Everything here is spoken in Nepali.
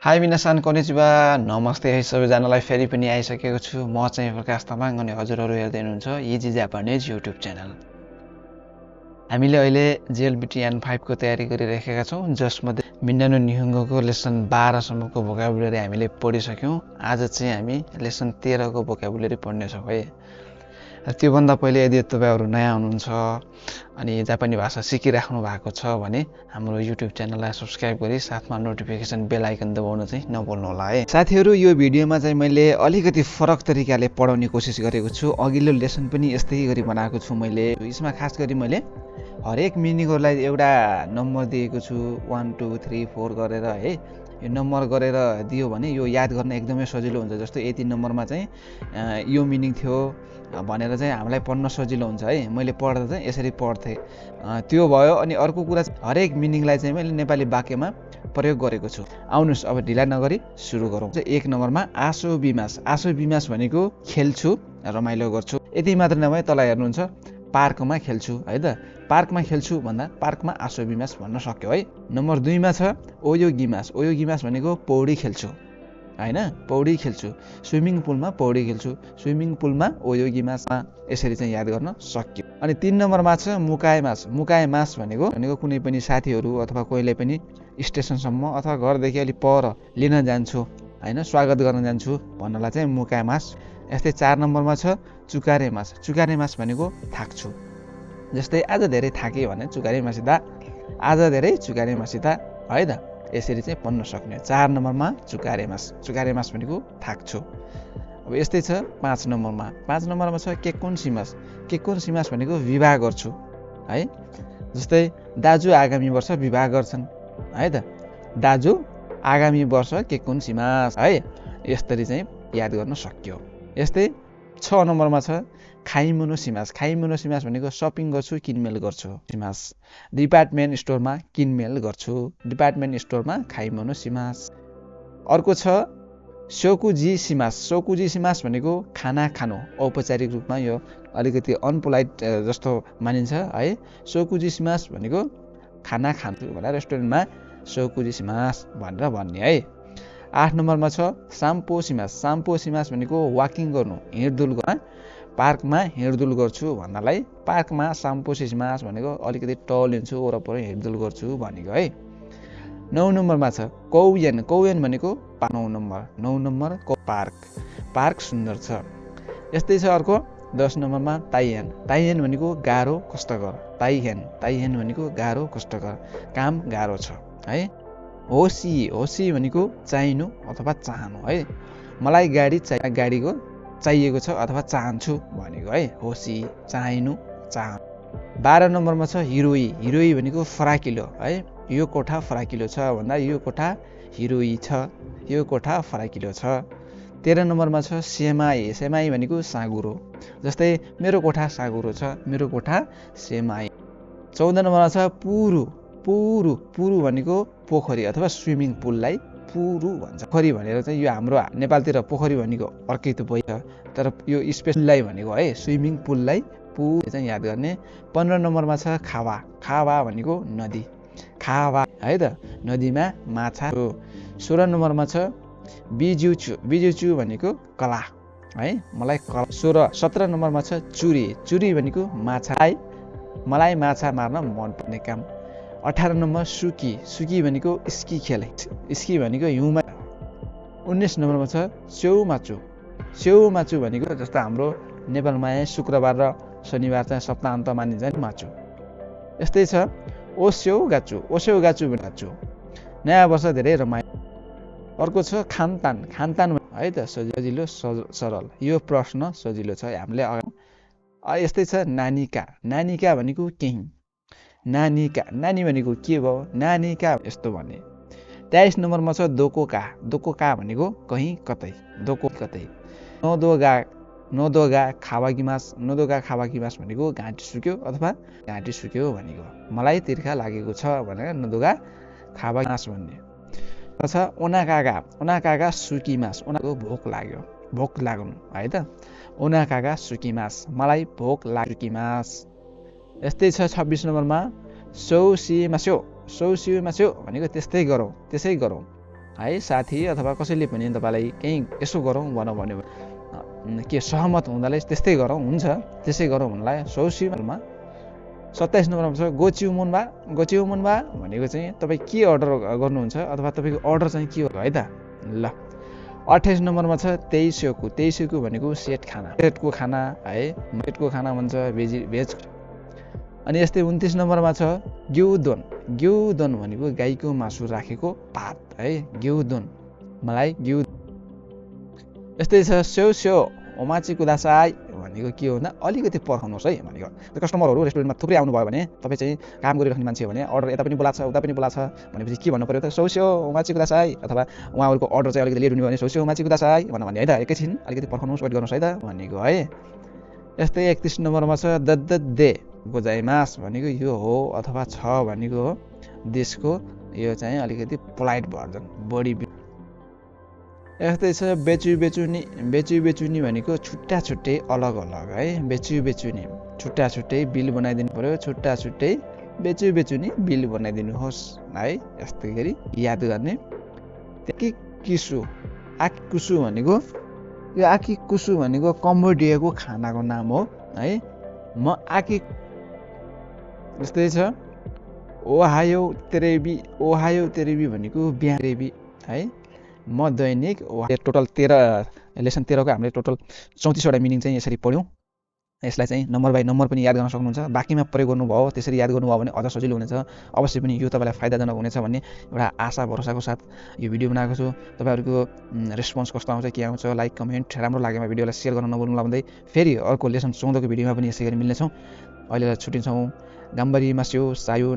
हाई मिनासान कोनिचिवा नमस्ते है सबैजनालाई फेरि पनि आइसकेको छु। म चाहिँ प्रकाश तामाङ अनि हजुरहरू हेर्दै हुनुहुन्छ इजी जापानिज युट्युब च्यानल। हामीले अहिले JLBT N5 को तयारी गरिरहेका छौँ, जसमध्ये मिन्नानो निहुङ्गोको लेसन 12 सम्मको भोकाबुलरी हामीले पढिसक्यौँ। आज चाहिँ हामी लेसन 13 को भोकाबुलरी पढ्नेछौँ है। त्योभन्दा पहिले यदि तपाईहरु नयाँ हुनुहुन्छ अनि जापानी भाषा सिकिराख्नु भएको छ भने हाम्रो युट्युब च्यानललाई सब्स्क्राइब गरी साथमा नोटिफिकेसन बेल आइकन दबाउन चाहिँ नभुल्नु होला है। साथीहरु, यो भिडियोमा चाहिँ मैले अलिकति फरक तरिकाले पढाउने कोसिस गरेको छु। अघिल्लो लेसन पनि यस्तै गरी बनाएको छु मैले। यसमा खास गरी मैले हरेक मिनिङहरुलाई एउटा नम्बर दिएको छु, 1 2 3 4 गरेर है। यो नम्बर गरेर दियो भने यो याद गर्न एकदमै सजिलो हुन्छ। जस्तो यति नम्बरमा चाहिँ यो मिनिङ थियो भनेर चाहिँ हामीलाई पढ्न सजिलो हुन्छ है। मैले पढ्दा चाहिँ यसरी पढ्थे, त्यो भयो। अनि अर्को कुरा, हरेक मिनिङलाई चाहिँ मैले नेपाली वाक्यमा प्रयोग गरेको छु। आउनुस् अब ढिला नगरी सुरु गरौँ। 1 नम्बरमा आसो बिमास। आसो बिमास भनेको खेल्छु, रमाइलो गर्छु। यति मात्र नभए तल हेर्नुहुन्छ पार्कमा खेल्छु है त। पार्कमा खेल्छु भन्दा पार्कमा आसो बिमास भन्न सक्यो है। नम्बर 2 मा छ ओयो गिमास। ओयो गिमास भनेको पौडी खेल्छु हैन, पौडी खेल्छु। स्विमिङ पुलमा पौडी खेल्छु, स्विमिङ पुलमा ओयो गिमासमा। यसरी चाहिँ याद गर्न सक्यो। अनि 3 नम्बरमा छ मुकाएमास। मुकाएमास भनेको कुनै पनि साथीहरू अथवा कोहीले पनि स्टेसनसम्म अथवा घरदेखि अलि पर लिन जान्छु हैन, स्वागत गर्न जान्छु भन्नलाई चाहिँ मुकाएमास। यस्तै 4 नम्बरमा छ चुकारेमास। चुकारेमास भनेको थाक्छु। जस्तै आज धेरै थाके भने चुकारेमासिदा, आज धेरै चुकारेमासिदा है त। यसरी चाहिँ पढ्न सक्ने। 4 नम्बरमा चुकारेमास। चुकारेमास भनेको थाक्छु। अब यस्तै छ 5 नम्बरमा। 5 नम्बरमा छ केक्कुन सिमास। केक्कुन सिमास भनेको विवाह गर्छु है। जस्तै दाजु आगामी वर्ष विवाह गर्छन् है त। दाजु आगामी वर्ष केक्कुन सिमास है। यसरी चाहिँ याद गर्न सक्यो। यस्तै 6 नम्बरमा छ खाइमुनो सिमास। खाइमुनो सिमास भनेको सपिङ गर्छु, किनमेल गर्छु। सिमास डिपार्टमेन्ट स्टोरमा किनमेल गर्छु। डिपार्टमेन्ट स्टोरमा खाइमुनो सिमास। अर्को छ सोकुजी सिमास। सोकुजी सिमास भनेको खाना खानु। औपचारिक रूपमा यो अलिकति अनपोलाइट जस्तो मानिन्छ है। सोकुजी सिमास भनेको खाना खान्छु भनेर रेस्टुरेन्टमा सोकुजी सिमास भनेर भन्ने है। 8 नम्बरमा छ साम्पो सिमास। साम्पो सिमास भनेको वाकिङ गर्नु, हिँडडुल गर्न। पार्कमा हिँडडुल गर्छु भन्नलाई पार्कमा साम्पो सिमास भनेको अलिकति टलिन्छु, वरपर हिँडडुल गर्छु भनेको है। 9 नम्बरमा छ कौयन। कौयन भनेको 9 नम्बर। 9 number park. पार्क सुन्दर छ। यस्तै छ अर्को 10 नम्बरमा ताइहेन। ताइहेन भनेको गाह्रो कष्टकर। ताइहेन। ताइहेन भनेको गाह्रो कष्टकर, काम गाह्रो छ है। होसी। होसी भनेको चाहिनु अथवा चाहनु है। मलाई गाडी गाडीको चाहिएको छ अथवा चाहन्छु भनेको है। होसी चाहिनु चाहनु। 12 नम्बरमा छ हिरोई। हिरोई भनेको फराकिलो है। यो कोठा फराकिलो छ भन्दा यो कोठा हिरोई छ, यो कोठा फराकिलो छ। 13 नम्बरमा छ सेमाई। सेमाई भनेको साँगुरो। जस्तै मेरो कोठा साँगुरो छ, मेरो कोठा सेमाई। 14 नम्बरमा छ पुरु। पुरु। पुरु भनेको पोखरी अथवा स्विमिङ पुललाई पुरु भन्छ। पोखरी भनेर चाहिँ यो हाम्रो नेपालतिर पोखरी भनेको अर्कै त भइछ, तर यो स्पेसललाई भनेको है स्विमिङ पुललाई पुल चाहिँ याद गर्ने। 15 नम्बरमा छ खावा। खावा भनेको नदी। खावा है त, नदीमा माछा। 16 नम्बरमा छ बिजुचु। बिजुचु भनेको कला है, मलाई कला। 17 नम्बरमा छ चुरी। चुरी भनेको माछा, मलाई माछा मार्न मनपर्ने काम। 18 नम्बर सुकी। सुकी भनेको स्की खेल। स्की भनेको हिउँमा। 19 नम्बरमा छ स्यौमाचु। स्यौमाचु भनेको जस्तो हाम्रो नेपालमा शुक्रबार र शनिबार चाहिँ सप्ताहन्त मानिन्छ माचु। यस्तै छ ओस्यौगाचु। ओस्यौगाचु भनेको नयाँ वर्ष धेरै रमाइलो। अर्को छ खानतान। खानतान है त सजिलो सरल। यो प्रश्न सजिलो छ हामीले। यस्तै छ नानीका। नानीका भनेको केही। नानीका। नानी भनेको के भयो, नानीका यस्तो भने। 23 नम्बरमा छ दोकोका। दोकोका भनेको कहीँ कतै, दोको कतै। नोदोगा। नोदोगा खावागिमास। नोदोगा खावागिमास भनेको घाँटी सुक्यो अथवा घाँटी सुक्यो भनेको, मलाई तिर्खा लागेको छ भनेर नोदोगा खावागिमास भन्ने छ। ओनाकागा। ओनाकागा सुकिमास। ओनाको भोक लाग्यो, भोक लाग्नु है त। ओनाकागा सुकिमास, मलाई भोक लाग्किमास। यस्तै छ 26 नम्बरमा सौसिमास्यो। सौसिमास्यो भनेको त्यस्तै गरौँ, त्यसै गरौँ। है साथी अथवा कसैले पनि तपाईँलाई केही यसो गरौँ भन्यो भने के सहमत हुँदाले त्यस्तै गरौँ हुन्छ त्यसै गरौँ भन्नलाई 100मा 27 नम्बरमा छ गोचिउ मुनबा भनेको चाहिँ तपाईँ के अर्डर गर्नुहुन्छ अथवा तपाईँको अर्डर चाहिँ के हो है त ल 28 नम्बरमा छ तेइसोकु भनेको सेटको खाना है सेटको खाना भन्छ भेज अनि यस्तै 29 नम्बरमा छ ग्युदोन भनेको गाईको मासु राखेको भात है ग्युदोन मलाई ग्यु यस्तै छ स्यो ओमाची कुदासाई भनेको के हो भन्दा अलिकति पर्खाउनुहोस् है भनेको कस्टमरहरू रेस्टुरेन्टमा थुप्रै आउनुभयो भने तपाईँ चाहिँ काम गरिराख्ने मान्छे हो भने अर्डर यता पनि बोलाछ उता पनि बोलाछ भनेपछि के भन्नु पर्यो त स्यो ओमाची कुदासाई अथवा उहाँहरूको अर्डर चाहिँ अलिकति लेट हुने भने स्यो ओमाची कुदासाई भन्यो भने है त एकैछिन अलिकति पर्खाउनुहोस् वेट गर्नुहोस् है त भनेको है यस्तै 31 नम्बरमा छ दे गोजाइमास भनेको यो हो अथवा छ भनेको हो देशको यो चाहिँ अलिकति पोलाइट भर्जन बढी यस्तै छ बेचुनी भनेको छुट्टै अलग है बेचुनी छुट्टै बिल बनाइदिनु पर्यो छुट्टै बेचुनी बिल बनाइदिनुहोस् है यस्तै गरी याद गर्ने आकिकुसु भनेको यो आकिकुसु भनेको कम्बोडियाको खानाको नाम हो है म आकि यस्तै छ ओहायो तेरेबी भनेको बिहान तेरेबी है म दैनिक टोटल 13 लेसन 13 को हामीले टोटल 34 वटा मिनिङ चाहिँ यसरी पढ्यौँ यसलाई चाहिँ नम्बर बाई नम्बर पनि याद गर्न सक्नुहुन्छ बाँकीमा प्रयोग गर्नुभयो त्यसरी याद गर्नुभयो भने अझ सजिलो हुनेछ अवश्य पनि यो तपाईँलाई फाइदाजनक हुनेछ भन्ने एउटा आशा भरोसाको साथ यो भिडियो बनाएको छु तपाईँहरूको रेस्पोन्स कस्तो आउँछ के आउँछ लाइक कमेन्ट राम्रो लागेमा भिडियोलाई सेयर गर्न नभुल्नु भन्दै फेरि अर्को लेसन 14 को भिडियोमा पनि यसै गरी मिल्नेछौँ अहिलेलाई छुट्टिन्छौँ गाम्बरी मास्यो सायो